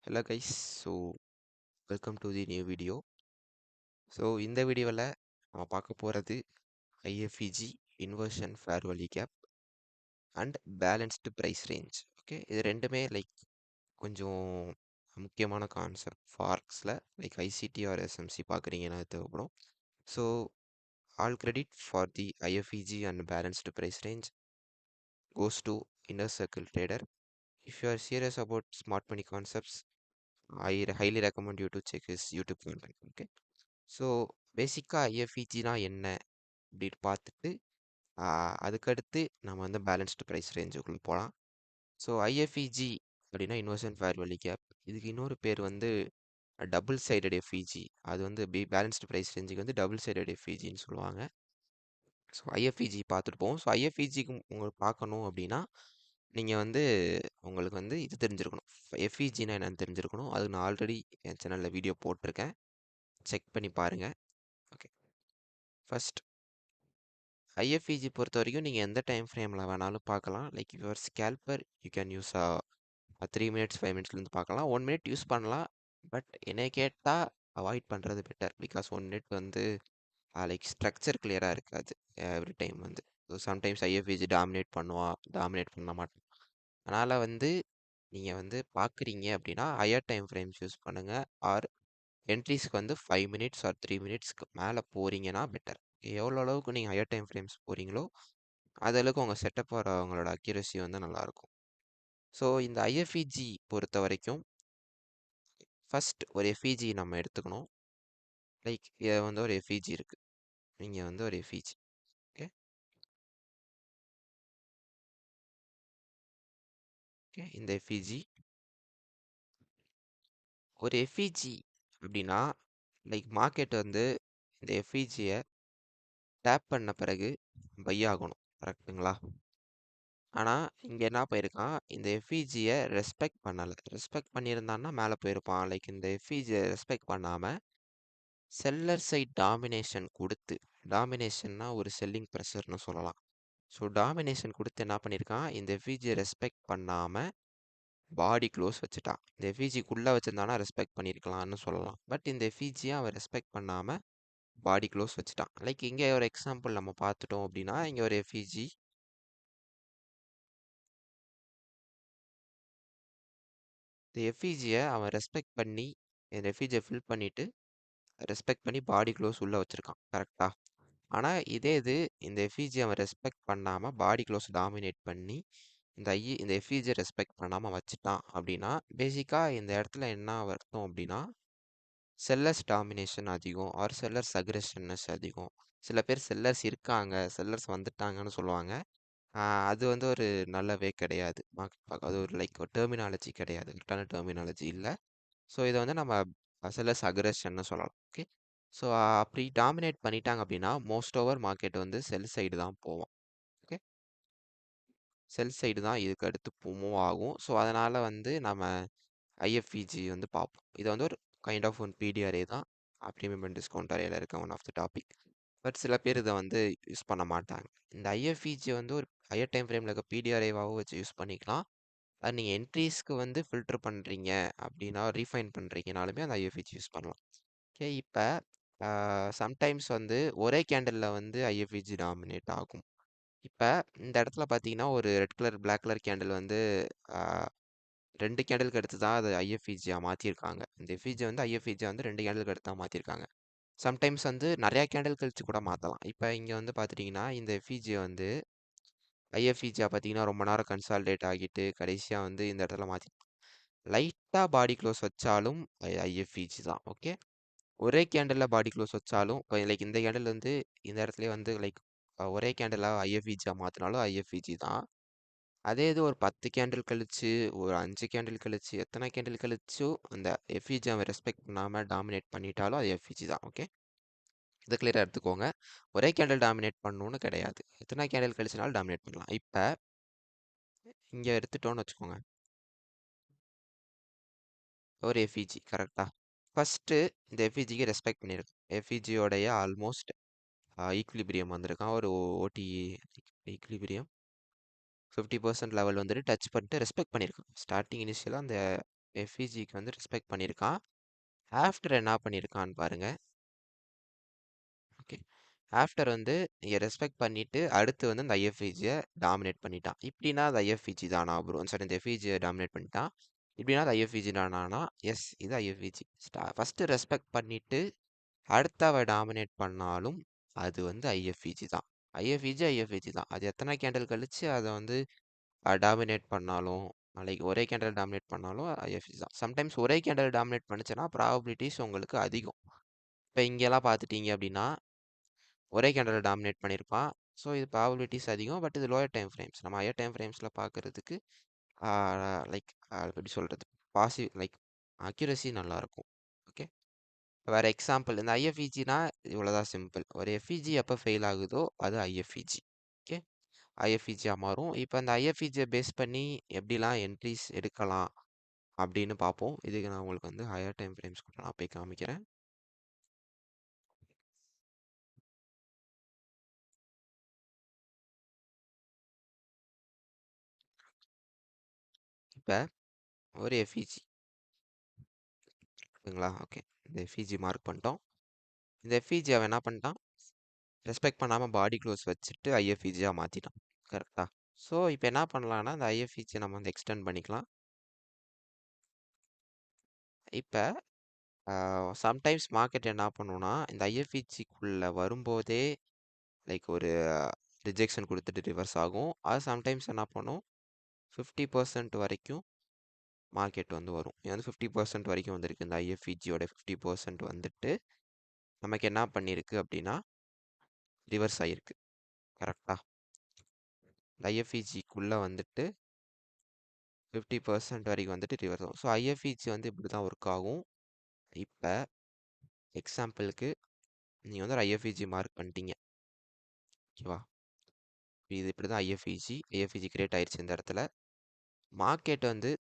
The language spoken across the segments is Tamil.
Hello guys, welcome to the new video. இந்த வீடியோவில் நம்ம பார்க்க போகிறது IFEG inversion fair value gap and balanced price range. Okay, இது ரெண்டுமே கொஞ்சம் முக்கியமான கான்செப்ட் ஃபார்க்ஸில் ICT or SMC பார்க்குறீங்கன்னா தேவைப்படும். So all credit for the IFEG and balanced price range goes to Inner Circle Trader. If you are serious about smart money concepts, I highly recommend you to check his YouTube content. Okay. So பேசிக்காக ஐஎஃப்இஜினா என்ன அப்படின்னு பார்த்துட்டு அதுக்கடுத்து நம்ம வந்து பேலன்ஸ்டு ப்ரைஸ் ரேஞ்சுக்குள்ளே போகலாம். ஸோ ஐஎஃப்இஜி அப்படின்னா இன்வர்ஷன் ஃபேர் வேல்யூ கேப். இதுக்கு இன்னொரு பேர் வந்து டபுள் சைடட் எஃப்இஜி. அது வந்து பேலன்ஸ்டு ப்ரைஸ் ரேஞ்சுக்கு வந்து டபுள் சைடட் எஃப்இஜின்னு சொல்லுவாங்க. ஸோ ஐஎஃப்இஜி பார்த்துட்டு போவோம். ஸோ ஐஎஃப்இஜிக்கு உங்களுக்கு பார்க்கணும் அப்படின்னா நீங்கள் வந்து உங்களுக்கு வந்து இது தெரிஞ்சிருக்கணும், எஃப்இஜினா என்னன்னு தெரிஞ்சிருக்கணும். அது நான் ஆல்ரெடி என் சேனலில் வீடியோ போட்டிருக்கேன், செக் பண்ணி பாருங்கள். ஓகே, ஃபர்ஸ்ட் ஐஎஃப்இஜி பொறுத்த வரைக்கும் நீங்கள் எந்த டைம் ஃப்ரேமில் வேணாலும் பார்க்கலாம். Like your scalper you can use 3 minutes 5 மினிட்ஸ்லேருந்து பார்க்கலாம். 1 மினிட் யூஸ் பண்ணலாம். பட் என்னை கேட்டால் அவாய்ட் பண்ணுறது பெட்டர். பிகாஸ் 1 மினிட் வந்து ஸ்ட்ரக்சர் கிளியராக இருக்காது எவ்ரி டைம் வந்து. ஸோ சம்டைம்ஸ் ஐஎஃப்இஜி டாமினேட் பண்ண மாட்டோம். அதனால் வந்து நீங்கள் வந்து பார்க்குறீங்க அப்படின்னா ஹையர் டைம் ஃப்ரேம்ஸ் யூஸ் பண்ணுங்கள். ஆர் என்ட்ரிஸ்க்கு வந்து 5 மினிட்ஸ் ஆர் 3 மினிட்ஸ்க்கு மேலே போகிறீங்கன்னா பெட்டர். எவ்வளோ அளவுக்கு நீங்கள் ஹையர் டைம் ஃப்ரேம்ஸ் போகிறீங்களோ அதளவுக்கு உங்கள் செட்டப் உங்களோட அக்யூரசி வந்து நல்லாயிருக்கும். ஸோ இந்த ஐஎஃப்இஜி பொறுத்த வரைக்கும் ஃபஸ்ட் ஒரு எஃப்இஜி நம்ம எடுத்துக்கணும். இதை வந்து ஒரு எஃப்இஜி இருக்குது, நீங்கள் வந்து ஒரு எஃப்இஜி. ஓகே ஓகே இந்த எஃப்இஜி ஒரு எஃப்இஜி அப்படின்னா மார்க்கெட் வந்து இந்த எஃப்இஜியை டேப் பண்ண பிறகு பை ஆகணும், கரெக்டுங்களா? ஆனால் இங்கே என்ன போயிருக்கான், இந்த எஃப்இஜியை ரெஸ்பெக்ட் பண்ணலை. ரெஸ்பெக்ட் பண்ணியிருந்தான்னா மேலே போயிருப்பான். இந்த எஃப்இஜியை ரெஸ்பெக்ட் பண்ணாமல் செல்லர் சைட் டாமினேஷன் கொடுத்து, டாமினேஷன்னா ஒரு செல்லிங் ப்ரெஷர்னு சொல்லலாம். ஸோ டாமினேஷன் கொடுத்து என்ன பண்ணியிருக்கான், இந்த எஃப்இஜியை ரெஸ்பெக்ட் பண்ணாமல் பாடி க்ளோஸ் வச்சுட்டான். இந்த எஃப்இஜிக்குள்ளே வச்சுருந்தானா ரெஸ்பெக்ட் பண்ணியிருக்கலாம்னு சொல்லலாம். பட் இந்த எஃப்இஜியை அவன் ரெஸ்பெக்ட் பண்ணாமல் பாடி க்ளோஸ் வச்சுட்டான். இங்கே ஒரு எக்ஸாம்பிள் நம்ம பார்த்துட்டோம் அப்படின்னா, இங்கே ஒரு எஃப்இஜி இந்த எஃப்இஜியை அவன் ரெஸ்பெக்ட் பண்ணி இந்த எஃப்இஜியை ஃபில் பண்ணிவிட்டு ரெஸ்பெக்ட் பண்ணி பாடி க்ளோஸ் உள்ளே வச்சுருக்கான், கரெக்டாக? ஆனால் இது இந்த எஃப்இஜி அவன் ரெஸ்பெக்ட் பண்ணாமல் பாடி க்ளோஸ் டாமினேட் பண்ணி இந்த எஃப்இஜியை ரெஸ்பெக்ட் பண்ணாமல் வச்சுட்டான் அப்படின்னா பேசிக்காக இந்த இடத்துல என்ன அர்த்தம் அப்படின்னா செல்லர்ஸ் டாமினேஷன் அதிகம் ஆர் செல்லர்ஸ் அக்ரெஷன்னஸ் அதிகம். சில பேர் செல்லர்ஸ் இருக்காங்க, செல்லர்ஸ் வந்துட்டாங்கன்னு சொல்லுவாங்க. அது வந்து ஒரு நல்லவே கிடையாது. அது ஒரு ஒரு டெர்மினாலஜி கிடையாது, கரெக்டான டெர்மினாலஜி இல்லை. ஸோ இதை வந்து நம்ம செல்லர்ஸ் அக்ரெஷன்னு சொல்லலாம். ஓகே, ஸோ அப்படி டாமினேட் பண்ணிட்டாங்க அப்படின்னா மோஸ்ட் ஓவர் மார்க்கெட் வந்து செல் சைடு தான் போவோம். ஓகே, செல் சைடு தான் இதுக்கு அடுத்து மூவ் ஆகும். ஸோ அதனால் வந்து நம்ம ஐஎஃப்இஜி வந்து பார்ப்போம். இது வந்து ஒரு கைண்ட் ஆஃப் ஒன் பிடிஆர்ஏ தான், ப்ரீமியம் அண்ட் டிஸ்கவுண்ட் அரேல இருக்க one of the topic. But சில பேர் இதை வந்து யூஸ் பண்ண மாட்டாங்க. இந்த ஐஎஃப்இஜி வந்து ஒரு ஹையர் டைம் ஃப்ரேமில் இருக்க பிடிஆர்ஏவாகவும் வச்சு யூஸ் பண்ணிக்கலாம். அது நீங்கள் என்ட்ரிஸ்க்கு வந்து ஃபில்டர் பண்ணுறீங்க அப்படின்னா, ரீஃபைன் பண்ணுறீங்கனாலுமே அந்த ஐஎஃப்இஜி யூஸ் பண்ணலாம். ஓகே, இப்போ சம்டைம்ஸ் வந்து ஒரே கேண்டலில் வந்து ஐஎஃப்இஜி டாமினேட் ஆகும். இப்போ இந்த இடத்துல பார்த்தீங்கன்னா ஒரு red colour black colour candle வந்து 2 கேண்டலுக்கு அடுத்து தான் அது ஐஎஃப்இஜியாக மாற்றிருக்காங்க. இந்த எஃப்இஜி வந்து ஐஎஃப்இஜியை வந்து 2 கேண்டலுக்கு அடுத்து தான் மாற்றிருக்காங்க. சம்டைம்ஸ் வந்து நிறையா கேண்டில் கழிச்சு கூட மாற்றலாம். இப்போ இங்கே வந்து பார்த்துட்டிங்கன்னா இந்த எஃப்இஜியை வந்து ஐஎஃப்இஜியாக பார்த்தீங்கன்னா ரொம்ப நேரம் கன்சால்டேட் ஆகிட்டு கடைசியாக வந்து இந்த இடத்துல மாற்றி லைட்டாக பாடி க்ளோஸ் வச்சாலும் ஐஎஃப்இஜி தான். ஓகே, ஒரே கேண்டலில் பாடி க்ளோஸ் வச்சாலும் இப்போ இந்த கேண்டில் வந்து இந்த இடத்துல வந்து ஒரே கேண்டலாக ஐஎஃப்இஜியாக மாற்றினாலும் ஐஎஃப்இஜி தான். அதே இது ஒரு 10 கேண்டில் கழிச்சு, ஒரு 5 கேண்டில் கழிச்சு, எத்தனை கேண்டில் கழிச்சும் அந்த எஃப்இஜி அவன் ரெஸ்பெக்ட் பண்ணாமல் டாமினேட் பண்ணிட்டாலும் அது எஃப்இஜி தான். ஓகே, இதை கிளியராக எடுத்துக்கோங்க. ஒரே கேண்டில் டாமினேட் பண்ணணும்னு கிடையாது, எத்தனை கேண்டில் கழிச்சுனாலும் டாமினேட் பண்ணலாம். இப்போ இங்கே எடுத்துட்டோன்னு வச்சுக்கோங்க ஒரு எஃப்இஜி, கரெக்டாக? ஃபஸ்ட்டு இந்த எஃப்இஜிக்கு ரெஸ்பெக்ட் பண்ணியிருக்கோம். எஃப்இஜியோடைய ஆல்மோஸ்ட் ஈக்குலிபிரியம் வந்திருக்கான். ஒரு ஓடி ஈக்குலிபிரியம் 50% லெவல் வந்துட்டு டச் பண்ணிட்டு ரெஸ்பெக்ட் பண்ணியிருக்கான். ஸ்டார்டிங் இனிஷியலாக அந்த எஃப்இஜிக்கு வந்து ரெஸ்பெக்ட் பண்ணியிருக்கான். ஆஃப்டர் என்ன பண்ணியிருக்கான்னு பாருங்க. ஓகே, ஆஃப்டர் வந்து இங்கே ரெஸ்பெக்ட் பண்ணிட்டு அடுத்து வந்து அந்த ஐஎஃப்இஜியை டாமினேட் பண்ணிட்டான். இப்படின்னா அது ஐஎஃப்இஜி தானா ப்ரோ? சரி, இந்த எஃப்இஜியை டாமினேட் பண்ணிட்டான். இப்படின்னா அது ஐஎஃப்இஜி தானா? எஸ், இது ஐஎஃப்இஜி. ஃபஸ்ட்டு ரெஸ்பெக்ட் பண்ணிட்டு அடுத்தவ டாமினேட் பண்ணாலும் அது வந்து ஐஎஃப்இஜி தான். ஐஎஃப்இஜி தான். அது எத்தனை கேண்டில் கழிச்சு அதை வந்து டாமினேட் பண்ணாலும், லைக் ஒரே கேண்டில் டாமினேட் பண்ணாலும் ஐஎஃப்இஜி தான். சம்டைம்ஸ் ஒரே கேண்டில் டாமினேட் பண்ணுச்சுன்னா ப்ராபபிலிட்டிஸ் உங்களுக்கு அதிகம். இப்போ இங்கெல்லாம் பார்த்துட்டீங்க அப்படின்னா ஒரே கேண்டில் டாமினேட் பண்ணியிருப்பான். ஸோ இது ப்ராபபிலிட்டிஸ் அதிகம். பட் இது லோயர் டைம் ஃப்ரேம்ஸ். நம்ம ஹையர் டைம் ஃப்ரேம்ஸில் பார்க்குறதுக்கு லைக் எப்படி சொல்கிறது, லைக் அக்யூரசி நல்லாயிருக்கும். ஓகே, வேறு எக்ஸாம்பிள் இந்த ஐஎஃப்இஜினா இவ்வளோதான் சிம்பிள். ஒரு எஃப்இஜி எப்போ ஃபெயில் ஆகுதோ அது ஐஎஃப்இஜி. ஓகே, ஐஎஃப்இஜியாக மாறும். இப்போ அந்த ஐஎஃப்இஜியை பேஸ் பண்ணி எப்படிலாம் என்ட்ரிஸ் எடுக்கலாம் அப்படின்னு பார்ப்போம். இதுக்கு நான் உங்களுக்கு வந்து ஹையர் டைம் ஃப்ரேம்ஸ் கூட நான் போய் காமிக்கிறேன். இப்போ ஒரு எஃப்இஜி ஓகேங்களா? ஓகே, இந்த எஃப்இஜி மார்க் பண்ணிட்டோம். இந்த எஃப்இஜி அவன் என்ன பண்ணிட்டான், ரெஸ்பெக்ட் பண்ணாமல் பாடி க்ளோஸ் வச்சுட்டு ஐஎஃப்இஜியாக மாற்றிட்டான். கரெக்டா? ஸோ இப்போ என்ன பண்ணலான்னா இந்த ஐஎஃப்இஜியை நம்ம வந்து எக்ஸ்டெண்ட் பண்ணிக்கலாம். இப்போ சம்டைம்ஸ் மார்க்கெட் என்ன பண்ணுன்னா இந்த ஐஎஃப்இஜிக்குள்ளே வரும்போதே லைக் ஒரு ரிஜெக்ஷன் கொடுத்துட்டு ரிவர்ஸ் ஆகும். அது சம்டைம்ஸ் என்ன பண்ணும் 50% வரைக்கும் மார்க்கெட் வந்து வரும். இது வந்து 50% வரைக்கும் வந்திருக்கு. இந்த ஐஎஃப்இஜியோட 50% வந்துட்டு நமக்கு என்ன பண்ணியிருக்கு அப்படின்னா ரிவர்ஸ் ஆகிருக்கு. கரெக்டாக? ஐஎஃப்இஜிக்குள்ளே வந்துட்டு 50% வரைக்கும் வந்துட்டு ரிவர்ஸ் ஆகும். ஸோ ஐஎஃப்இஜி வந்து இப்படி தான் ஒர்க் ஆகும். இப்போ எக்ஸாம்பிளுக்கு நீங்கள் வந்து ஒரு ஐஎஃப்இஜி மார்க் பண்ணிட்டீங்க. ஓகேவா? இது இப்படி தான் ஐஎஃப்இஜி கிரியேட் ஆயிடுச்சு இந்த இடத்துல. மார்க்கெட் வந்து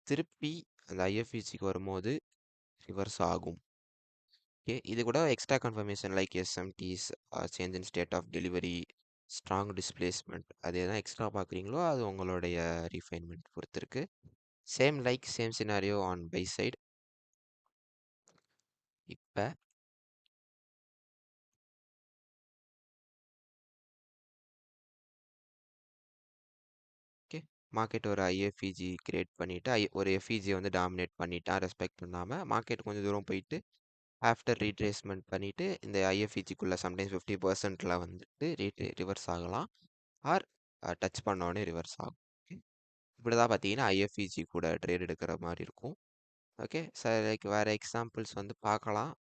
திருப்பி அந்த ஐஎஃப்இஜிக்கு வரும்போது ரிவர்ஸ் ஆகும். ஓகே, இது கூட extra confirmation like SMTs, change in state of delivery, strong displacement, அது எதனா எக்ஸ்ட்ரா பார்க்குறீங்களோ அது உங்களுடைய ரீஃபைன்மெண்ட் பொறுத்து இருக்கு. Same scenario on buy side. இப்போ ஓகே, மார்க்கெட் ஒரு ஐஎஃப்இஜி கிரியேட் பண்ணிவிட்டு ஒரு எஃப்இஜியை வந்து டாமினேட் பண்ணிட்டான் ரெஸ்பெக்ட் பண்ணாமல். மார்க்கெட் கொஞ்சம் தூரம் போயிட்டு ஆஃப்டர் ரீட்ரேஸ்மெண்ட் பண்ணிவிட்டு இந்த ஐஎஃப்இஜிக்குள்ளே சம்டைம்ஸ் 50%ல் வந்துட்டு ரிவர்ஸ் ஆகலாம். ஆர் டச் பண்ணோடனே ரிவர்ஸ் ஆகும். ஓகே, இப்படி தான் பார்த்தீங்கன்னா ஐஎஃப்இஜி கூட ட்ரேட் எடுக்கிற மாதிரி இருக்கும். ஓகே சார், லைக் வேறு எக்ஸாம்பிள்ஸ் வந்து பார்க்கலாம்.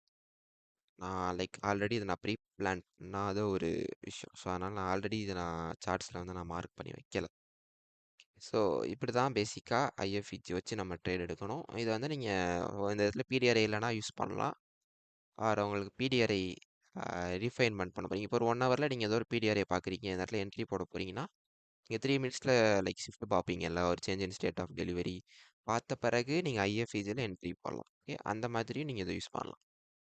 நான் லைக் ஆல்ரெடி இதை நான் ப்ரீ பிளான் பண்ணாத ஒரு விஷயம். ஸோ அதனால் நான் ஆல்ரெடி இதை நான் சார்ட்ஸில் வந்து நான் மார்க் பண்ணி வைக்கல. ஸோ இப்படி தான் பேசிக்காக ஐஎஃப்இஜி வச்சு நம்ம ட்ரேட் எடுக்கணும். இதை வந்து நீங்கள் இந்த இடத்துல பிடிஆர்ஐ இல்லைனா யூஸ் பண்ணலாம். ஆர் உங்களுக்கு பிடிஆர்ஐ ரீஃபைன்மெண்ட் பண்ண போகிறீங்க. இப்போ ஒரு 1 ஹவரில் நீங்கள் ஏதோ ஒரு பிடிஆர்ஐ பார்க்குறீங்க, இந்த இடத்துல என்ட்ரி போட போகிறீங்கன்னா நீங்கள் 3 மினிட்ஸில் லைக் ஷிஃப்ட் பார்ப்பீங்கல்ல, ஒரு change in state of delivery பார்த்த பிறகு நீங்கள் ஐஎஃப்இஜியில் என்ட்ரி போடலாம். ஓகே, அந்த மாதிரியும் நீங்கள் இதை யூஸ் பண்ணலாம்.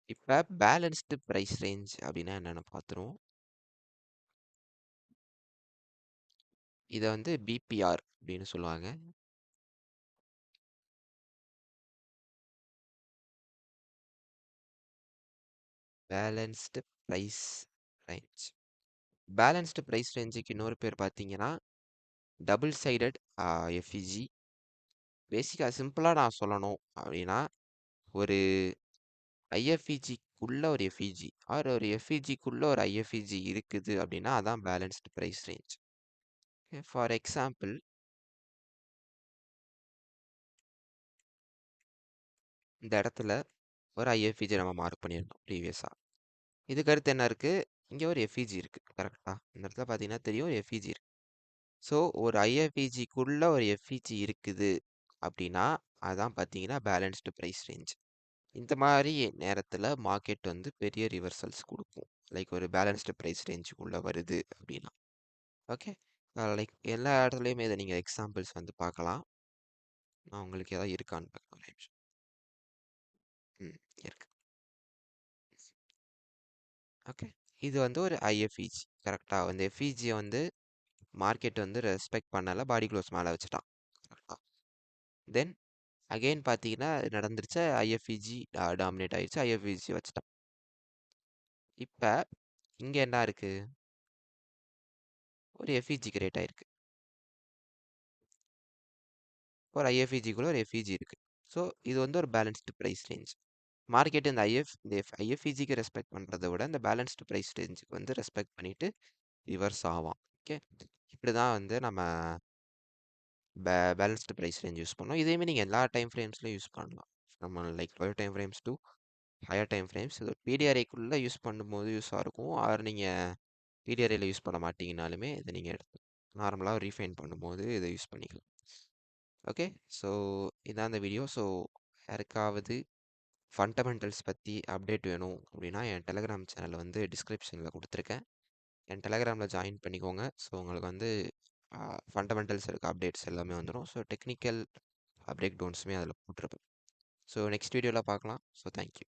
இப்போ பேலன்ஸ்டு ப்ரைஸ் ரேஞ்ச் அப்படின்னா என்னென்னு பார்த்துருவோம். இதை வந்து பிபிஆர் அப்படின்னு சொல்லுவாங்க. Balanced price range. Balanced price ரேஞ்சுக்கு இன்னொரு பேர் பார்த்தீங்கன்னா டபுள் சைடட் எஃப்இஜி. பேசிக்காக சிம்பிளாக நான் சொல்லணும் அப்படின்னா ஒரு ஐஎஃப்இஜிக்குள்ள ஒரு எஃப்இஜி ஆர் ஒரு எஃப்இஜிக்குள்ள ஒரு ஐஎஃப்இஜி இருக்குது அப்படின்னா அதான் balanced price range. For example இந்த இடத்துல ஒரு ஐஎஃப்இஜி நம்ம மார்க் பண்ணியிருந்தோம் ப்ரீவியஸாக. இதுக்கு அடுத்து என்ன இருக்குது, இங்கே ஒரு எஃப்இஜி இருக்குது. கரெக்டாக இந்த இடத்துல பார்த்தீங்கன்னா தெரியும் ஒரு எஃப்இஜி இருக்குது. ஸோ ஒரு ஐஎஃப்இஜிக்குள்ள ஒரு எஃப்இஜி இருக்குது அப்படின்னா அதான் பார்த்தீங்கன்னா பேலன்ஸ்டு ப்ரைஸ் ரேஞ்ச். இந்த மாதிரி நேரத்தில் மார்க்கெட் வந்து பெரிய ரிவர்சல்ஸ் கொடுக்கும். லைக் ஒரு பேலன்ஸ்டு ப்ரைஸ் ரேஞ்சுக்குள்ளே வருது அப்படின்னா. ஓகே, லைக் எல்லா இடத்துலையுமே இதை நீங்கள் எக்ஸாம்பிள்ஸ் வந்து பார்க்கலாம். நான் உங்களுக்கு ஏதாவது இருக்கான்னு பார்க்கலாம் ஒரு நிமிஷம். இருக்கு. ஓகே, இது வந்து ஒரு ஐஎஃப்இஜி. கரெக்டாக அந்த எஃப்இஜியை வந்து மார்க்கெட் வந்து ரெஸ்பெக்ட் பண்ணலை, பாடி க்ளோஸ் மேலே வச்சுட்டான். கரெக்டாக. தென் அகைன் பார்த்தீங்கன்னா நடந்துருச்சு. ஐஎஃப்இஜி டாமினேட் ஆயிடுச்சு. ஐஎஃப்இஜி வச்சுட்டான். இப்போ இங்கே என்ன இருக்கு? ஒரு எஃப்இஜி கிரியேட் ஆயிருக்கு. ஒரு ஐஎஃப்இஜிக்குள்ள ஒரு எஃப்இஜி இருக்கு. ஸோ இது வந்து ஒரு பேலன்ஸ்டு ப்ரைஸ் ரேஞ்ச். மார்க்கெட் இந்த ஐஎஃப்இஜிக்கு ரெஸ்பெக்ட் பண்ணுறதை விட இந்த பேலன்ஸ்டு ப்ரைஸ் ரேஞ்சுக்கு வந்து ரெஸ்பெக்ட் பண்ணிட்டு ரிவர்ஸ் ஆகும். ஓகே, இப்படி தான் வந்து நம்ம பேலன்ஸ்டு ப்ரைஸ் ரேஞ்ச் யூஸ் பண்ணோம். இதேமாதிரி நீங்கள் எல்லா டைம் ஃப்ரேம்ஸ்லையும் யூஸ் பண்ணலாம். நம்ம like 12 time frames to higher time frames. இது பிடிஆர்ஐக்குள்ளே யூஸ் பண்ணும்போது யூஸாக இருக்கும். ஆர் நீங்கள் பிடிஆர்ஐயில் யூஸ் பண்ண மாட்டீங்கனாலுமே இதை நீங்கள் எடுத்து நார்மலாக ரீஃபைன் பண்ணும்போது இதை யூஸ் பண்ணிக்கலாம். ஓகே, ஸோ இதான் இந்த வீடியோ. ஸோ யாருக்காவது ஃபண்டமெண்டல்ஸ் பற்றி அப்டேட் வேணும் அப்படின்னா என் டெலகிராம் சேனல் வந்து டிஸ்கிரிப்ஷனில் கொடுத்துருக்கேன். என் டெலகிராமில் ஜாயின் பண்ணிக்கோங்க. ஸோ உங்களுக்கு வந்து ஃபண்டமெண்டல்ஸ் இருக்க அப்டேட்ஸ் எல்லாமே வந்துடும். ஸோ டெக்னிக்கல் பிரேக் டவுன்ஸுமே அதில் போட்டிருப்பேன். ஸோ நெக்ஸ்ட் வீடியோவில் பார்க்கலாம். So thank you.